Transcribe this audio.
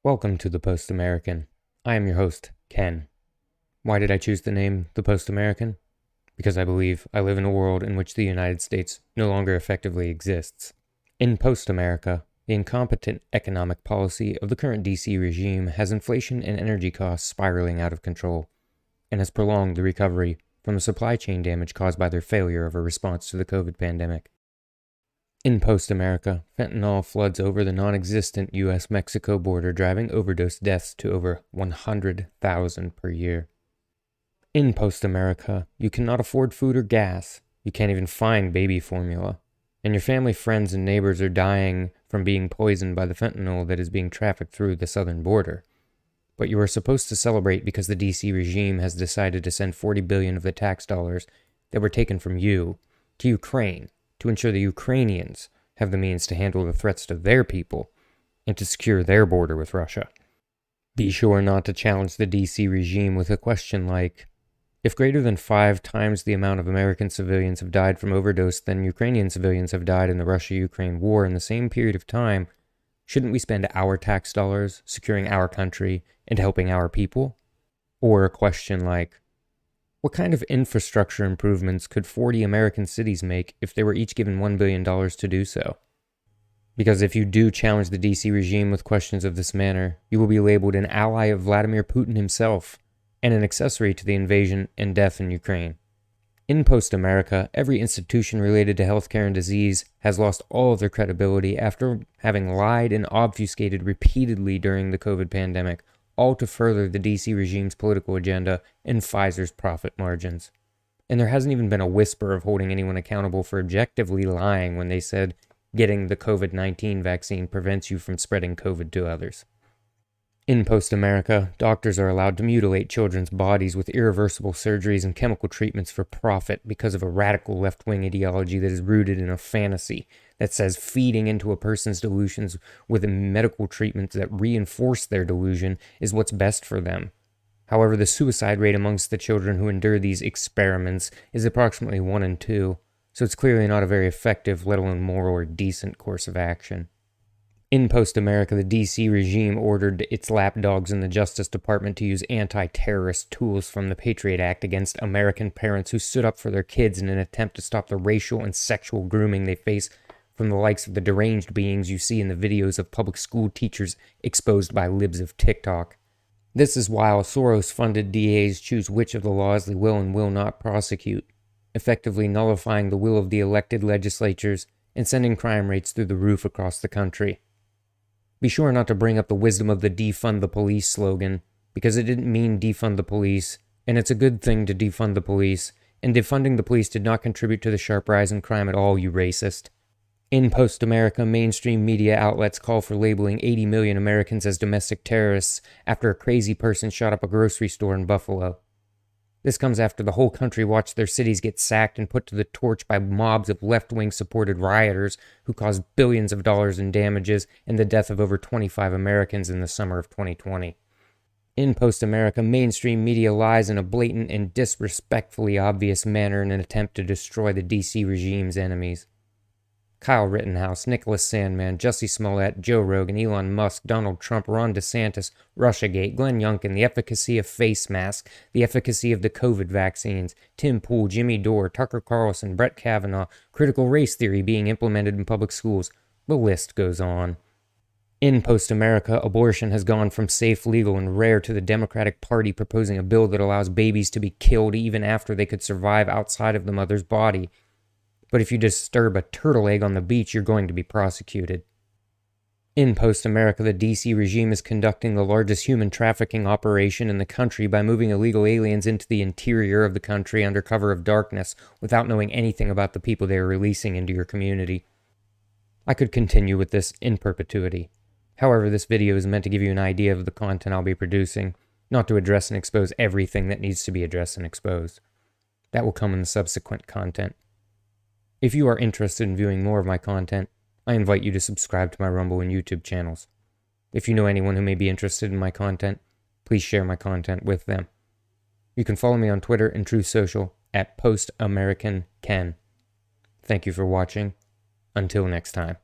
Welcome to The Post-American. I am your host, Ken. Why did I choose the name The Post-American? Because I believe I live in a world in which the United States no longer effectively exists. In Post-America, the incompetent economic policy of the current DC regime has inflation and energy costs spiraling out of control, and has prolonged the recovery from the supply chain damage caused by their failure of a response to the COVID pandemic. In post-America, fentanyl floods over the non-existent U.S.-Mexico border, driving overdose deaths to over 100,000 per year. In post-America, you cannot afford food or gas, you can't even find baby formula, and your family, friends, and neighbors are dying from being poisoned by the fentanyl that is being trafficked through the southern border. But you are supposed to celebrate because the DC regime has decided to send $40 billion of the tax dollars that were taken from you to Ukraine, to ensure the Ukrainians have the means to handle the threats to their people and to secure their border with Russia. Be sure not to challenge the DC regime with a question like, if greater than 5 times the amount of American civilians have died from overdose than Ukrainian civilians have died in the Russia-Ukraine war in the same period of time, shouldn't we spend our tax dollars securing our country and helping our people? Or a question like, what kind of infrastructure improvements could 40 American cities make if they were each given $1 billion to do so? Because if you do challenge the DC regime with questions of this manner, you will be labeled an ally of Vladimir Putin himself and an accessory to the invasion and death in Ukraine. In post-America, every institution related to healthcare and disease has lost all of their credibility after having lied and obfuscated repeatedly during the COVID pandemic, all to further the DC regime's political agenda and Pfizer's profit margins. And there hasn't even been a whisper of holding anyone accountable for objectively lying when they said getting the COVID-19 vaccine prevents you from spreading COVID to others. In post-America, doctors are allowed to mutilate children's bodies with irreversible surgeries and chemical treatments for profit because of a radical left-wing ideology that is rooted in a fantasy that says feeding into a person's delusions with medical treatments that reinforce their delusion is what's best for them. However, the suicide rate amongst the children who endure these experiments is approximately 1 in 2, so it's clearly not a very effective, let alone moral or decent course of action. In post-America, the DC regime ordered its lapdogs in the Justice Department to use anti-terrorist tools from the Patriot Act against American parents who stood up for their kids in an attempt to stop the racial and sexual grooming they face from the likes of the deranged beings you see in the videos of public school teachers exposed by libs of TikTok. This is while Soros-funded DAs choose which of the laws they will and will not prosecute, effectively nullifying the will of the elected legislatures and sending crime rates through the roof across the country. Be sure not to bring up the wisdom of the defund the police slogan, because it didn't mean defund the police, and it's a good thing to defund the police, and defunding the police did not contribute to the sharp rise in crime at all, you racist. In post-America, mainstream media outlets call for labeling 80 million Americans as domestic terrorists after a crazy person shot up a grocery store in Buffalo. This comes after the whole country watched their cities get sacked and put to the torch by mobs of left-wing supported rioters who caused billions of dollars in damages and the death of over 25 Americans in the summer of 2020. In post-America, mainstream media lies in a blatant and disrespectfully obvious manner in an attempt to destroy the DC regime's enemies. Kyle Rittenhouse, Nicholas Sandmann, Jussie Smollett, Joe Rogan, Elon Musk, Donald Trump, Ron DeSantis, Russiagate, Glenn Youngkin, the efficacy of face masks, the efficacy of the COVID vaccines, Tim Pool, Jimmy Dore, Tucker Carlson, Brett Kavanaugh, critical race theory being implemented in public schools. The list goes on. In post-America, abortion has gone from safe, legal, and rare to the Democratic Party proposing a bill that allows babies to be killed even after they could survive outside of the mother's body. But if you disturb a turtle egg on the beach, you're going to be prosecuted. In post-America, the DC regime is conducting the largest human trafficking operation in the country by moving illegal aliens into the interior of the country under cover of darkness without knowing anything about the people they are releasing into your community. I could continue with this in perpetuity. However, this video is meant to give you an idea of the content I'll be producing, not to address and expose everything that needs to be addressed and exposed. That will come in the subsequent content. If you are interested in viewing more of my content, I invite you to subscribe to my Rumble and YouTube channels. If you know anyone who may be interested in my content, please share my content with them. You can follow me on Twitter and Truth Social at PostAmericanKen. Thank you for watching. Until next time.